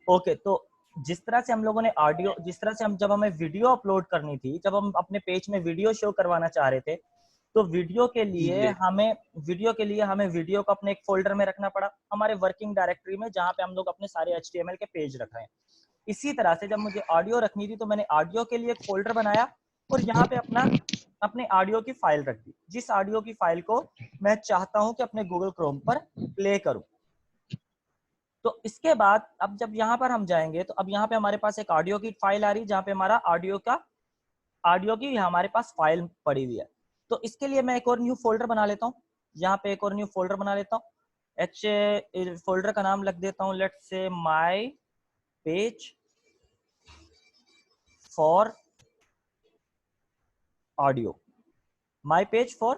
Okay, तो जिस तरह से हम लोगों ने ऑडियो, जिस तरह से हम जब हमें वीडियो अपलोड करनी थी, जब हम अपने पेज में वीडियो शो करवाना चाह रहे थे, तो वीडियो के लिए हमें वीडियो को अपने एक फोल्डर में रखना पड़ा, हमारे वर्किंग डायरेक्टरी में, जहाँ पे हम लोग अपने सारे HTML के पेज रख रहे हैं। इसी तरह से जब मुझे ऑडियो रखनी थी, तो मैंने ऑडियो के लिए एक फोल्डर बनाया और यहाँ पे अपने ऑडियो की फाइल रख दी, जिस ऑडियो की फाइल को मैं चाहता हूँ कि अपने गूगल क्रोम पर प्ले करूँ। तो इसके बाद अब जब यहाँ पर हम जाएंगे, तो अब यहाँ पे हमारे पास एक ऑडियो की फाइल आ रही है, जहाँ पे हमारा ऑडियो की हमारे पास फाइल पड़ी हुई है। तो इसके लिए मैं एक और न्यू फोल्डर बना लेता हूँ, यहाँ पे एक और न्यू फोल्डर बना लेता हूँ। फोल्डर का नाम लग देता हूँ, let's say my page for audio, my page for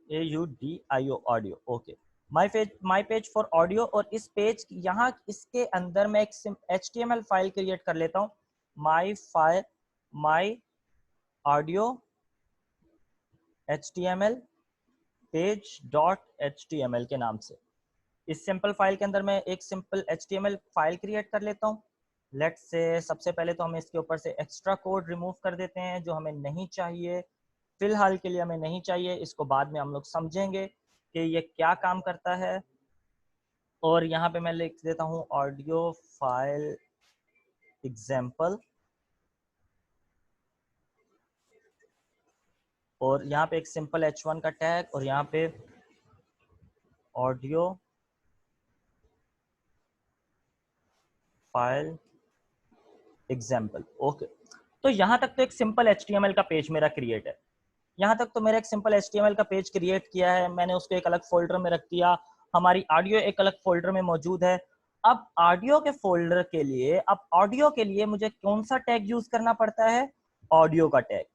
AUDIO audio. Okay, my page for audio. और इस पेज यहाँ इसके अंदर मैं एक HTML फाइल क्रिएट कर लेता हूँ, माय ऑडियो HTML page.html के नाम से। इस सिंपल फाइल के अंदर मैं एक सिंपल HTML फाइल क्रिएट कर लेता हूँ। लेट्स से सबसे पहले तो हम इसके ऊपर से एक्स्ट्रा कोड रिमूव कर देते हैं जो हमें नहीं चाहिए, फिलहाल के लिए हमें नहीं चाहिए, इसको बाद में हम लोग समझेंगे कि ये क्या काम करता है। और यहाँ पे मैं लिख देता हूँ ऑडियो फाइल एग्जाम्पल, और यहाँ पे एक सिंपल H1 का टैग, और यहाँ पे ऑडियो फाइल एग्जाम्पल। ओके, तो यहाँ तक तो एक सिंपल HTML का पेज मेरा क्रिएट है। यहाँ तक तो मेरा एक सिंपल HTML का पेज क्रिएट किया है मैंने, उसको एक अलग फोल्डर में रख दिया, हमारी ऑडियो एक अलग फोल्डर में मौजूद है। अब ऑडियो के फोल्डर के लिए, अब ऑडियो के लिए मुझे कौन सा टैग यूज करना पड़ता है? ऑडियो का टैग।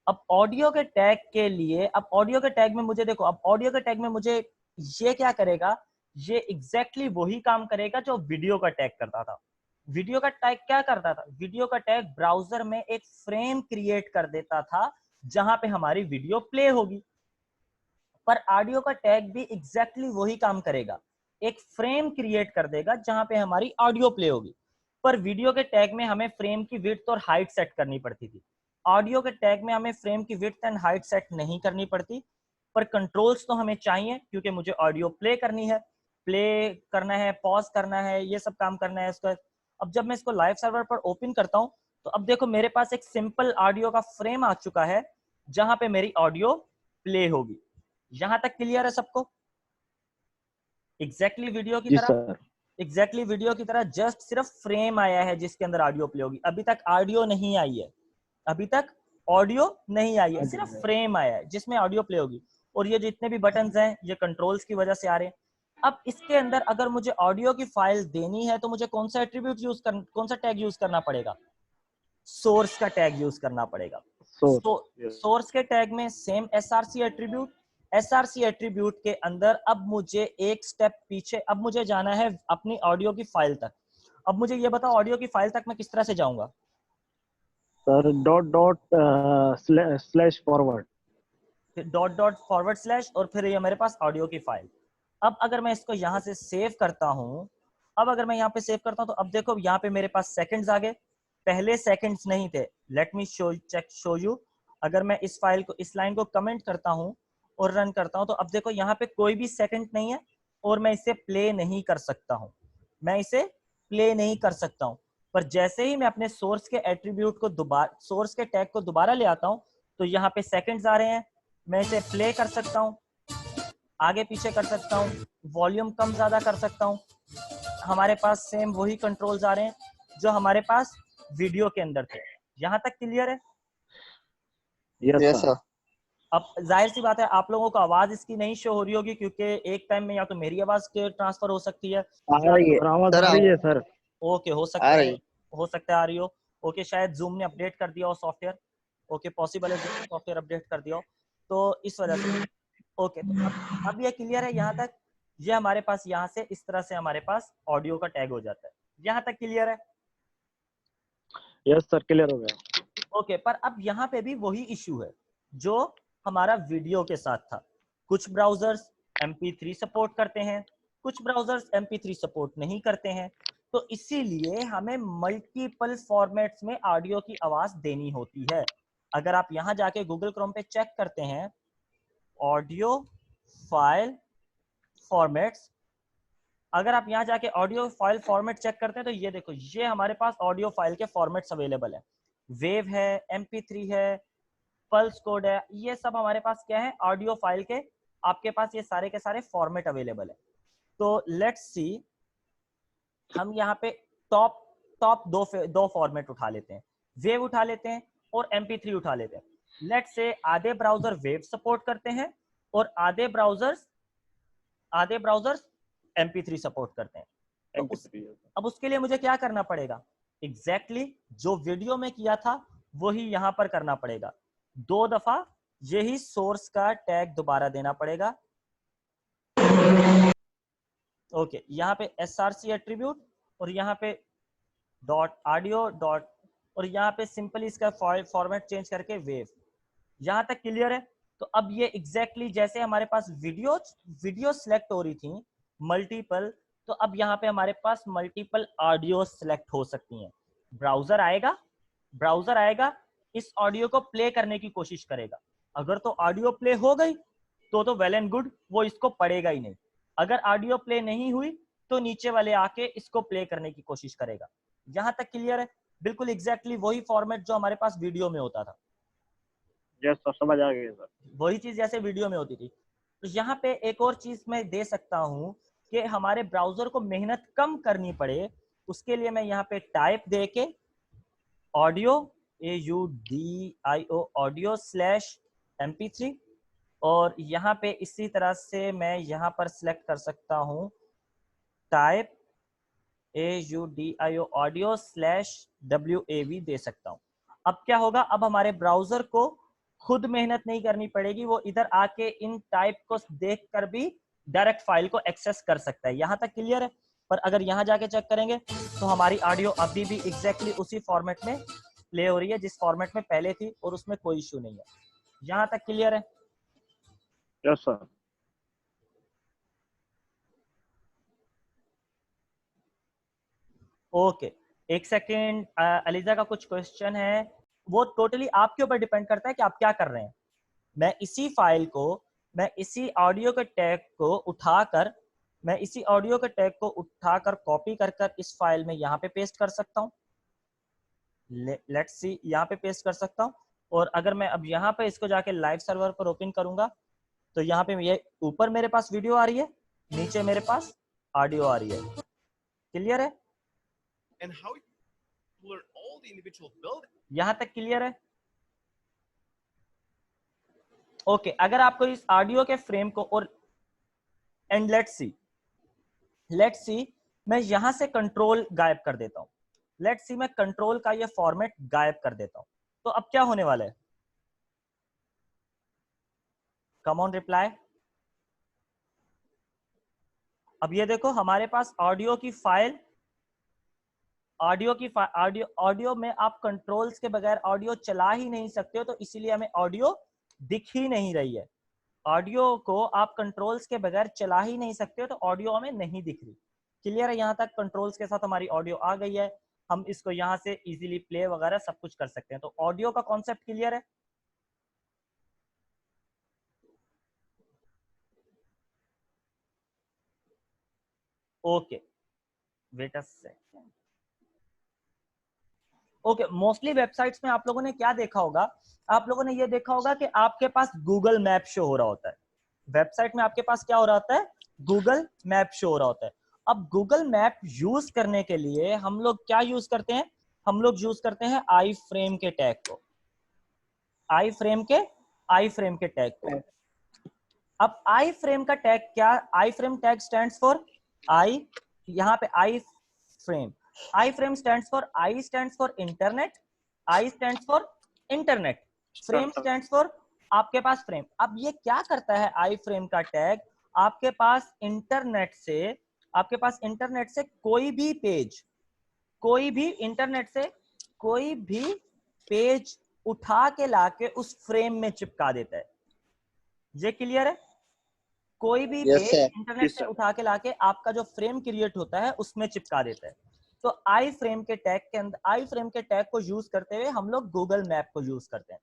अब ऑडियो के टैग के लिए, अब ऑडियो के टैग में मुझे देखो, अब ऑडियो के टैग में मुझे ये क्या करेगा, ये एग्जैक्टली वही काम करेगा जो वीडियो का टैग करता था। वीडियो का टैग क्या करता था? वीडियो का टैग ब्राउजर में एक फ्रेम क्रिएट कर देता था जहां पे हमारी वीडियो प्ले होगी। पर ऑडियो का टैग भी एग्जैक्टली वही काम करेगा, एक फ्रेम क्रिएट कर देगा जहां पे हमारी ऑडियो प्ले होगी। पर वीडियो के टैग में हमें फ्रेम की विड्थ और हाइट सेट करनी पड़ती थी, ऑडियो के टैग में हमें फ्रेम की विड्थ एंड हाइट सेट नहीं करनी पड़ती। पर कंट्रोल्स तो हमें चाहिए, क्योंकि मुझे ऑडियो प्ले करनी है, प्ले करना है, पॉज करना है, ये सब काम करना है इसका। अब जब मैं इसको लाइव सर्वर पर ओपन करता हूं, तो अब देखो मेरे पास एक सिंपल ऑडियो का फ्रेम आ चुका है जहां पे मेरी ऑडियो प्ले होगी। यहां तक क्लियर है सबको? एग्जैक्टली वीडियो की जी तरह, सर। एग्जैक्टली वीडियो की तरह, जस्ट सिर्फ फ्रेम आया है जिसके अंदर ऑडियो प्ले होगी, अभी तक ऑडियो नहीं आई है, अभी तक ऑडियो नहीं आई है, सिर्फ फ्रेम आया है जिसमें ऑडियो प्ले होगी। और ये जितने भी बटन्स हैं ये कंट्रोल्स की वजह से आ रहे हैं। अब इसके अंदर अगर मुझे ऑडियो की फाइल देनी है तो मुझे कौन सा एट्रीब्यूट यूज कर, कौन सा टैग यूज करना पड़ेगा? सोर्स का टैग यूज करना पड़ेगा। सोर्स के टैग में same SRC attribute, SRC attribute के अंदर अब मुझे एक स्टेप पीछे, अब मुझे जाना है अपनी ऑडियो की फाइल तक। अब मुझे ये बताओ ऑडियो की फाइल तक मैं किस तरह से जाऊंगा? सर स्लैश फॉरवर्ड, // और फिर ये मेरे पास ऑडियो की फाइल। अब अगर मैं इसको यहाँ से सेव करता हूँ, अब अगर मैं यहाँ पे सेव करता हूँ, तो अब देखो यहाँ पे मेरे पास सेकंड्स आ गए, पहले सेकंड्स नहीं थे। Let me show you. अगर मैं इस फाइल को, इस लाइन को कमेंट करता हूँ और रन करता हूँ, तो अब देखो यहाँ पे कोई भी सेकंड नहीं है और मैं इसे प्ले नहीं कर सकता हूँ, मैं इसे प्ले नहीं कर सकता हूँ। पर जैसे ही मैं अपने सोर्स के एट्रीब्यूट को दोबारा, सोर्स के टैग को दोबारा ले आता हूँ, तो यहाँ पे सेकंड्स आ रहे हैं, मैं इसे प्ले कर सकता हूँ, आगे पीछे कर सकता हूँ, वॉल्यूम कम ज्यादा कर सकता हूँ। हमारे पास सेम वही कंट्रोल्स आ रहे हैं जो हमारे पास वीडियो के अंदर थे। यहाँ तक क्लियर है? Yes sir. अब जाहिर सी बात है आप लोगों को आवाज इसकी नहीं शो हो रही होगी, क्योंकि एक टाइम में या तो मेरी आवाज के ट्रांसफर हो सकती है, आ रही है, आवाज आ रही है सर। ओके, हो सकता है आ रही हो। ओके, शायद जूम ने अपडेट कर दिया हो सॉफ्टवेयर, ओके पॉसिबल है जूम सॉफ्टवेयर अपडेट कर दिया हो, तो इस वजह से। ओके, तो अब ये क्लियर है यहाँ तक? ये हमारे पास यहाँ से इस तरह से हमारे पास ऑडियो का टैग हो जाता है। यहाँ तक क्लियर है? यस सर, क्लियर हो गया। ओके, पर अब यहाँ पे भी वही इश्यू है जो हमारा वीडियो के साथ था। कुछ ब्राउजर्स MP3 सपोर्ट करते हैं, कुछ ब्राउजर्स MP3 सपोर्ट नहीं करते हैं। तो इसीलिए हमें मल्टीपल फॉर्मेट्स में ऑडियो की आवाज देनी होती है। अगर आप यहां जाके गूगल क्रोम पे चेक करते हैं ऑडियो फाइल फॉर्मेट्स, अगर आप यहां जाके ऑडियो फाइल फॉर्मेट चेक करते हैं तो ये देखो, ये हमारे पास ऑडियो फाइल के फॉर्मेट्स अवेलेबल है। वेव है, MP3 है, पल्स कोड है, ये सब हमारे पास क्या है, ऑडियो फाइल के आपके पास ये सारे के सारे फॉर्मेट अवेलेबल है। तो लेट्स सी, हम यहाँ पे टॉप टॉप दो फॉर्मेट उठा लेते हैं, वेव उठा लेते हैं और MP3 उठा लेते हैं। लेट्स से आधे ब्राउजर वेव सपोर्ट करते हैं और आधे ब्राउजर्स MP3 सपोर्ट करते हैं। तो अब उसके लिए मुझे क्या करना पड़ेगा, एग्जैक्टली जो वीडियो में किया था वही यहां पर करना पड़ेगा। 2 दफा यही सोर्स का टैग दोबारा देना पड़ेगा। ओके, यहाँ पे src एट्रीब्यूट और यहाँ पे डॉट ऑडियो डॉट, और यहाँ पे सिंपली इसका फॉर्मेट चेंज करके वेव। यहां तक क्लियर है? तो अब ये एग्जैक्टली जैसे हमारे पास वीडियो सिलेक्ट हो रही थी मल्टीपल, तो अब यहाँ पे हमारे पास मल्टीपल ऑडियो सिलेक्ट हो सकती हैं। ब्राउजर आएगा इस ऑडियो को प्ले करने की कोशिश करेगा। अगर तो ऑडियो प्ले हो गई तो वेल एंड गुड, वो इसको पढ़ेगा ही नहीं। अगर ऑडियो प्ले नहीं हुई तो नीचे वाले आके इसको प्ले करने की कोशिश करेगा। यहां तक क्लियर है? बिल्कुल एग्जैक्टली वही फॉर्मेट जो हमारे पास वीडियो में होता था। यस सर, समझ आ गया सर। वही चीज जैसे वीडियो में होती थी। तो यहाँ पे एक और चीज मैं दे सकता हूँ कि हमारे ब्राउजर को मेहनत कम करनी पड़े, उसके लिए मैं यहाँ पे टाइप दे के ऑडियो AUDIO ऑडियो /MP3, और यहाँ पे इसी तरह से मैं यहाँ पर सिलेक्ट कर सकता हूँ टाइप AUDIO ऑडियो /WAV दे सकता हूँ। अब क्या होगा, अब हमारे ब्राउजर को खुद मेहनत नहीं करनी पड़ेगी, वो इधर आके इन टाइप को देखकर भी डायरेक्ट फाइल को एक्सेस कर सकता है। यहां तक क्लियर है? पर अगर यहां जाके चेक करेंगे तो हमारी ऑडियो अभी भी एग्जैक्टली उसी फॉर्मेट में प्ले हो रही है जिस फॉर्मेट में पहले थी, और उसमें कोई इश्यू नहीं है। यहां तक क्लियर है? Yes sir. ओके, एक सेकेंड, अलीजा का कुछ क्वेश्चन है, वो टोटली आपके ऊपर डिपेंड करता है कि आप क्या कर रहे हैं। मैं इसी फाइल को, मैं इसी ऑडियो के टैग को उठाकर कॉपी कर इस फाइल में यहाँ पे पेस्ट कर सकता हूँ। लेट्स सी, यहाँ पे पेस्ट कर सकता हूँ। और अगर मैं अब यहाँ पे इसको जाके लाइव सर्वर पर ओपन करूंगा तो यहाँ पे ये ऊपर मेरे पास वीडियो आ रही है, नीचे मेरे पास ऑडियो आ रही है। क्लियर है? यहाँ तक क्लियर है? ओके, अगर आपको इस ऑडियो के फ्रेम को और एंड लेट्स सी मैं यहां से कंट्रोल गायब कर देता हूं। लेट्स सी मैं कंट्रोल का ये फॉर्मेट गायब कर देता हूं, तो अब क्या होने वाला है? Come on reply. अब ये देखो हमारे पास ऑडियो की फाइल, ऑडियो में आप कंट्रोल्स के बगैर ऑडियो चला ही नहीं सकते हो, तो इसीलिए हमें ऑडियो दिख ही नहीं रही है। ऑडियो को आप कंट्रोल्स के बगैर चला ही नहीं सकते हो, तो ऑडियो हमें नहीं दिख रही। क्लियर है? यहाँ तक कंट्रोल्स के साथ हमारी ऑडियो आ गई है, हम इसको यहाँ से इजीली प्ले वगैरह सब कुछ कर सकते हैं। तो ऑडियो का कॉन्सेप्ट क्लियर है? Okay, wait a second. Okay, mostly websites में आप लोगों ने क्या देखा होगा, आप लोगों ने ये देखा होगा कि आपके पास गूगल मैप शो हो रहा होता है। वेबसाइट में आपके पास क्या हो रहा होता है? गूगल मैप शो हो रहा होता है। अब गूगल मैप यूज करने के लिए हम लोग क्या यूज करते हैं? हम लोग यूज करते हैं आई फ्रेम के टैग को, आई फ्रेम के टैग को। अब आई फ्रेम का टैग क्या? I frame tag stands for I, यहाँ पे I frame stands for, I stands for internet, I stands for internet, frame stands for आपके पास फ्रेम। अब ये क्या करता है आई फ्रेम का टैग? आपके पास इंटरनेट से कोई भी पेज उठा के लाके उस फ्रेम में चिपका देता है। ये क्लियर है? कोई भी पेज इंटरनेट से उठा के लाके आपका जो फ्रेम क्रिएट होता है उसमें चिपका देता है। तो आई फ्रेम के टैग के अंदर, आई फ्रेम के टैग को यूज करते हुए हम लोग गूगल मैप को यूज करते हैं।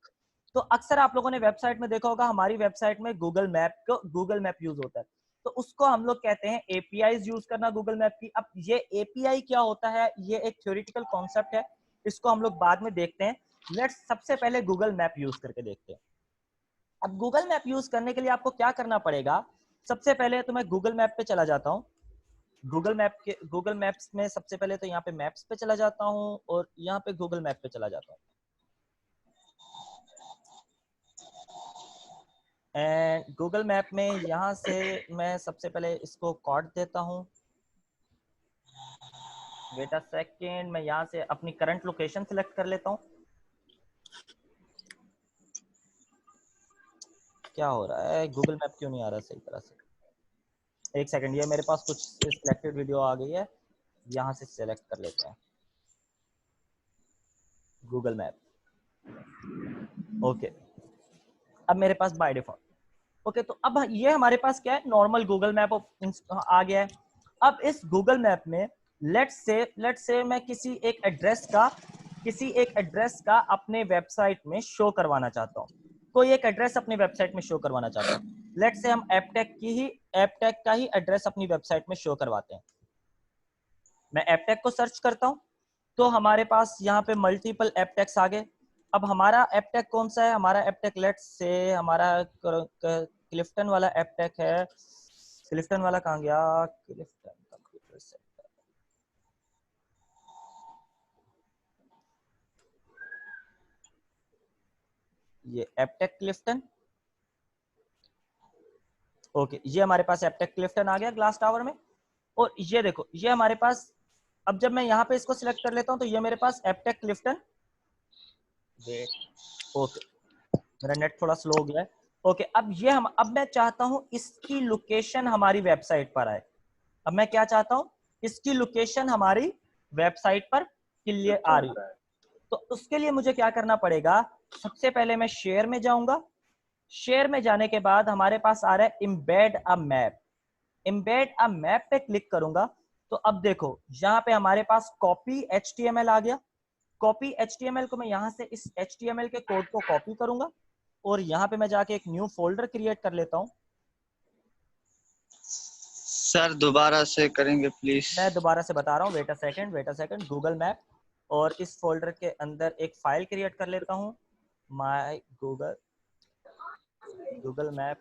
तो अक्सर आप लोगों ने वेबसाइट में देखा होगा, हमारी वेबसाइट में गूगल मैप यूज होता है, तो उसको हम लोग कहते हैं एपीआईज यूज करना गूगल मैप की। अब ये एपीआई क्या होता है, ये एक थ्योरेटिकल कॉन्सेप्ट है, इसको हम लोग बाद में देखते हैं। लेट्स सबसे पहले गूगल मैप यूज करके देखते हैं। अब गूगल मैप यूज करने के लिए आपको क्या करना पड़ेगा, सबसे पहले तो मैं गूगल मैप पे चला जाता हूँ। गूगल मैप्स में सबसे पहले तो यहाँ पे मैप्स पे चला जाता हूँ और यहाँ पे गूगल मैप पे चला जाता हूँ। एंड गूगल मैप में यहाँ से मैं सबसे पहले इसको कोड देता हूँ। वेट अ सेकेंड, मैं यहाँ से अपनी करंट लोकेशन सिलेक्ट कर लेता हूँ। क्या हो रहा है, गूगल मैप क्यों नहीं आ रहा सही तरह से? एक सेकंड, ये मेरे पास कुछ सिलेक्टेड वीडियो आ गई है, यहाँ से सिलेक्ट कर लेते हैं गूगल मैप। ओके, अब मेरे पास बाय डिफॉल्ट ओके, तो अब ये हमारे पास क्या है, नॉर्मल गूगल मैप आ गया है। अब इस गूगल मैप में लेट्स से मैं किसी एक एड्रेस का अपने वेबसाइट में शो करवाना चाहता हूँ, कोई एक एड्रेस अपनी वेबसाइट में शो करवाना चाहता हूँ। लेट्स से हम एपटेक का ही एड्रेस अपनी वेबसाइट में शो करवाते हैं। मैं एपटेक को सर्च करता हूँ, तो हमारे पास यहाँ पे मल्टीपल एपटेक्स आ गए। अब हमारा एपटेक कौन सा है, हमारा एपटेक लेट्स से हमारा क्लिफ्टन वाला एपटेक है। क्लिफ्टन वाला कहाँ गया, क्लिफ्टन कंप्यूटर सेंटर, ये एपटेक क्लिफ्टन। ओके, ये हमारे पास एपटेक क्लिफ्टन आ गया ग्लास टावर में। और ये देखो, ये हमारे पास, अब जब मैं यहाँ पे इसको सिलेक्ट कर लेता हूँ तो ये मेरे पास एपटेक क्लिफ्टन, ओके मेरा नेट थोड़ा स्लो हो गया है। ओके, अब मैं चाहता हूं इसकी लोकेशन हमारी वेबसाइट पर आए। अब मैं क्या चाहता हूं, इसकी लोकेशन हमारी वेबसाइट पर क्लियर आ रही है। तो उसके लिए मुझे क्या करना पड़ेगा, सबसे पहले मैं शेयर में जाऊंगा। शेयर में जाने के बाद हमारे पास आ रहा है embed a map. Embed a map पे क्लिक करूंगा तो अब देखो यहाँ पे हमारे पास कॉपी HTML आ गया। कॉपी HTML को मैं यहाँ से इस HTML के कोड को कॉपी करूंगा और यहाँ पे मैं जाके एक न्यू फोल्डर क्रिएट कर लेता हूँ। सर दोबारा से करेंगे प्लीज। मैं दोबारा से बता रहा हूँ, wait a second, Google map, और इस फोल्डर के अंदर एक फाइल क्रिएट कर लेता हूँ, माय गूगल मैप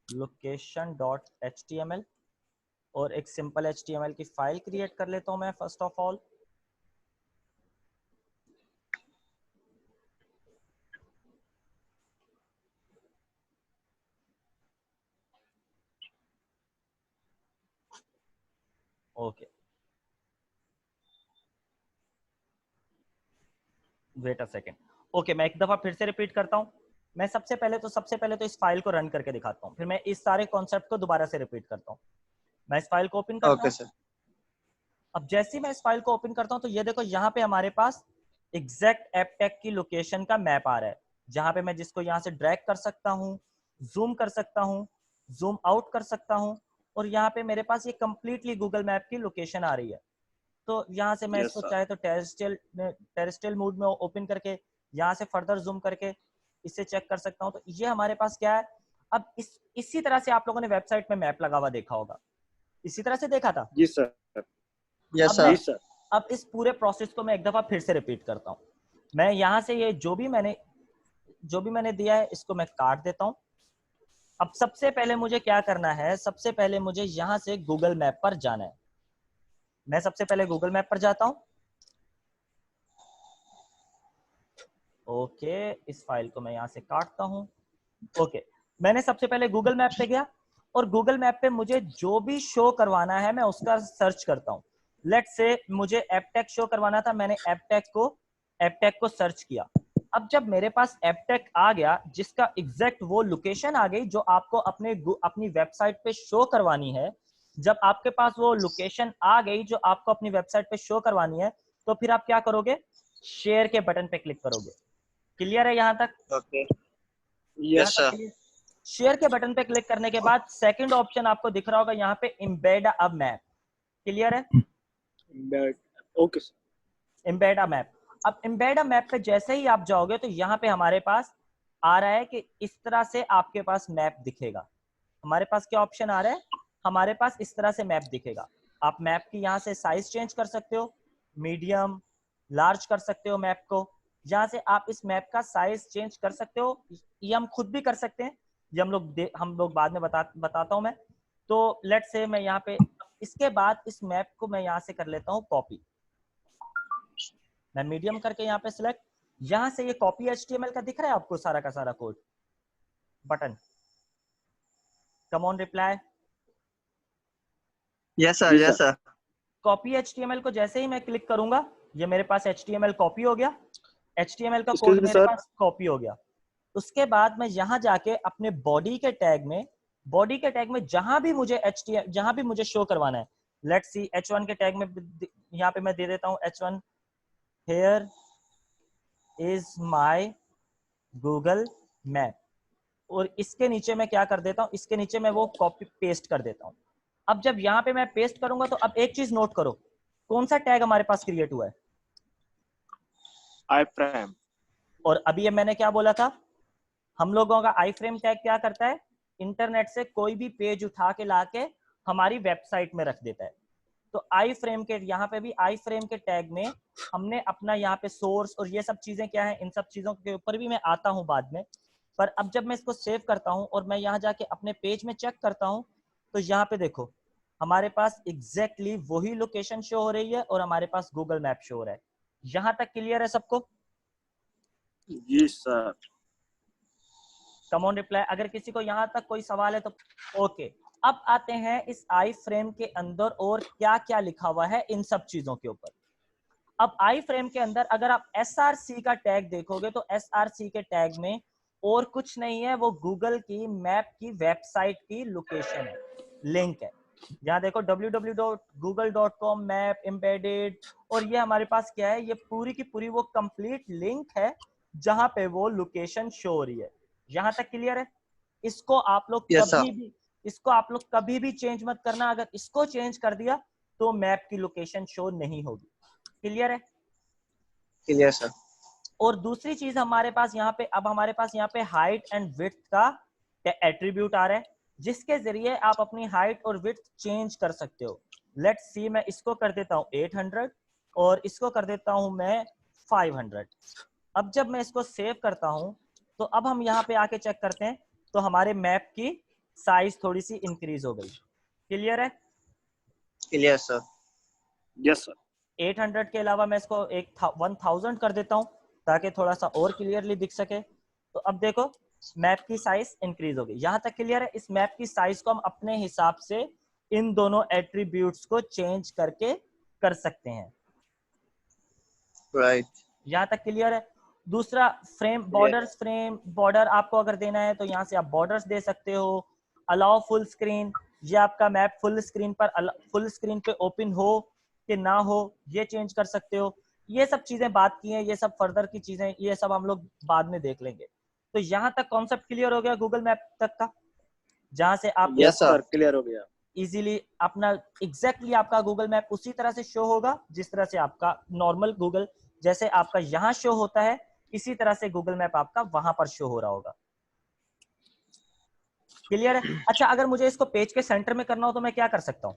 location.html, और एक सिंपल HTML की फाइल क्रिएट कर लेता हूँ मैं first of all. Okay, wait a second. Okay, मैं एक दफा फिर से रिपीट करता हूँ। मैं सबसे पहले तो इस फाइल को रन करके दिखाता हूँ, फिर मैं इस सारे कॉन्सेप्ट को दोबारा से रिपीट करता हूँ। मैं इस फाइल को ओपन करता ओके हूँ। सर। अब जैसे ही मैं इस फाइल को ओपन करता हूँ तो ये देखो यहाँ पे हमारे पास एग्जैक्ट एपटेक की लोकेशन का मैप आ रहा है, जहां पे मैं जिसको यहाँ से ड्रैग कर सकता हूँ, जूम कर सकता हूँ, जूम आउट कर सकता हूँ, और यहाँ पे मेरे पास ये कंप्लीटली गूगल मैप की लोकेशन आ रही है। तो यहाँ से मैं यस इसको सर। चाहे तो टेरेस्ट्रियल मोड में ओपन करके यहाँ से फर्दर जूम करके इसे चेक कर सकता हूँ। तो ये हमारे पास क्या है, अब इसी तरह से आप लोगों ने वेबसाइट में मैप लगा हुआ देखा होगा, इसी तरह से देखा था। जी सर। यस अब सर। जी सर। अब इस पूरे प्रोसेस को मैं एक दफा फिर से रिपीट करता हूँ। मैं यहाँ से ये जो भी मैंने दिया है इसको मैं काट देता हूँ। अब सबसे पहले मुझे क्या करना है, सबसे पहले मुझे यहाँ से गूगल मैप पर जाना है। मैं सबसे पहले गूगल मैप पर जाता हूँ। ओके, इस फाइल को मैं यहाँ से काटता हूँ। ओके, मैंने सबसे पहले गूगल मैप पे गया और गूगल मैप पे मुझे जो भी शो करवाना है मैं उसका सर्च करता हूँ। लेट्स से मुझे एपटेक शो करवाना था, मैंने एपटेक को सर्च किया। अब जब मेरे पास एपटेक आ गया जिसका एग्जैक्ट वो लोकेशन आ गई जो आपको अपनी वेबसाइट पे शो करवानी है, जब आपके पास वो लोकेशन आ गई जो आपको अपनी वेबसाइट पे शो करवानी है, तो फिर आप क्या करोगे, शेयर के बटन पे क्लिक करोगे। क्लियर है यहाँ तक? ओके। यहाँ यस तक सर। क्लियर? शेयर के बटन पे क्लिक करने के बाद सेकंड ऑप्शन आपको दिख रहा होगा यहाँ पे एम्बेड अ मैप। क्लियर है? embed, okay sir. Embed a map. अब एम्बेड अ मैप पे जैसे ही आप जाओगे तो यहाँ पे हमारे पास आ रहा है कि इस तरह से आपके पास मैप दिखेगा। हमारे पास क्या ऑप्शन आ रहा है, हमारे पास इस तरह से मैप दिखेगा। आप मैप की यहाँ से साइज चेंज कर सकते हो, मीडियम लार्ज कर सकते हो मैप को। यहाँ से आप इस मैप का साइज चेंज कर सकते हो, ये हम खुद भी कर सकते हैं, ये हम लोग बाद में बताता हूँ मैं। तो लेट्स से मैं यहाँ पे इसके बाद इस मैप को मैं यहाँ से कर लेता हूँ कॉपी। मैं मीडियम करके यहाँ पे सिलेक्ट, यहाँ से ये कॉपी HTML का दिख रहा है आपको सारा का सारा code button. Come on reply. Yes sir, yes sir. Copy HTML को जैसे ही मैं क्लिक करूंगा ये मेरे पास HTML कॉपी हो गया, HTML का Excuse कोड me, मेरे sir. पास कॉपी हो गया। उसके बाद मैं यहाँ जाके अपने बॉडी के टैग में जहां भी मुझे HTML जहां भी मुझे शो करवाना है, लेट्स सी H1 के टैग में यहाँ पे मैं दे देता हूँ H1 here is my Google map, और इसके नीचे मैं क्या कर देता हूँ, इसके नीचे मैं वो कॉपी पेस्ट कर देता हूँ। अब जब यहाँ पे मैं पेस्ट करूंगा तो अब एक चीज नोट करो, कौन सा टैग हमारे पास क्रिएट हुआ है, iframe. और अभी ये मैंने क्या बोला था, हम लोगों का आई फ्रेम टैग क्या करता है, इंटरनेट से कोई भी पेज उठा के लाके हमारी वेबसाइट में रख देता है। तो आई फ्रेम के यहाँ पे भी आई फ्रेम के टैग में हमने अपना यहाँ पे सोर्स और ये सब चीजें क्या है, इन सब चीजों के ऊपर भी मैं आता हूँ बाद में। पर अब जब मैं इसको सेव करता हूँ और मैं यहाँ जाके अपने पेज में चेक करता हूँ तो यहाँ पे देखो हमारे पास एग्जैक्टली वही लोकेशन शो हो रही है और हमारे पास गूगल मैप शो हो रहा है। यहाँ तक क्लियर है सबको? Yes sir. Come on reply. अगर किसी को यहाँ तक कोई सवाल है तो ओके। अब आते हैं इस आई फ्रेम के अंदर और क्या क्या लिखा हुआ है इन सब चीजों के ऊपर। अब आई फ्रेम के अंदर अगर आप SRC का टैग देखोगे तो SRC के टैग में और कुछ नहीं है, वो गूगल की मैप की वेबसाइट की लोकेशन है, लिंक है। यहाँ देखो www.google.com मैप एम्बेडेड, और ये हमारे पास क्या है, ये पूरी की पूरी वो कंप्लीट लिंक है जहां पे वो लोकेशन शो हो रही है। यहाँ तक क्लियर है? इसको आप लोग यस सर। कभी भी चेंज मत करना, अगर इसको चेंज कर दिया तो मैप की लोकेशन शो नहीं होगी। क्लियर है? Clear sir. और दूसरी चीज हमारे पास यहाँ पे, अब हमारे पास यहाँ पे हाइट एंड विड्थ का एट्रीब्यूट आ रहा है जिसके जरिए आप अपनी हाइट और विड्थ चेंज कर सकते हो। लेट्स सी मैं इसको कर देता हूँ 800 और इसको कर देता हूँ मैं 500। अब जब मैं इसको सेव करता हूँ तो अब हम यहाँ पे आके चेक करते हैं तो हमारे मैप की साइज थोड़ी सी इंक्रीज हो गई। क्लियर है? Clear sir. Yes sir. 800 के अलावा मैं इसको 1000 कर देता हूँ ताकि थोड़ा सा और क्लियरली दिख सके। तो अब देखो मैप की साइज इंक्रीज हो गई। यहाँ तक क्लियर है? इस मैप की साइज को हम अपने हिसाब से इन दोनों एट्रीब्यूट्स को चेंज करके कर सकते हैं। राइट। यहाँ तक क्लियर है? दूसरा फ्रेम बॉर्डर आपको अगर देना है तो यहाँ से आप बॉर्डर्स दे सकते हो। अलाउ फुल स्क्रीन, ये आपका मैप फुल स्क्रीन पे ओपन हो कि ना हो ये चेंज कर सकते हो। ये सब चीजें बात की हैं, ये सब फर्दर की चीजें, ये सब हम लोग बाद में देख लेंगे। तो यहाँ तक कॉन्सेप्ट क्लियर हो गया गूगल मैप तक का, जहां से आप Yes, sir. Clear हो गया. इजीली अपना एग्जैक्टली आपका गूगल मैप उसी तरह से शो होगा जिस तरह से आपका नॉर्मल गूगल, जैसे आपका यहाँ शो होता है इसी तरह से गूगल मैप आपका वहां पर शो हो रहा होगा। क्लियर है? अच्छा, अगर मुझे इसको पेज के सेंटर में करना हो तो मैं क्या कर सकता हूँ?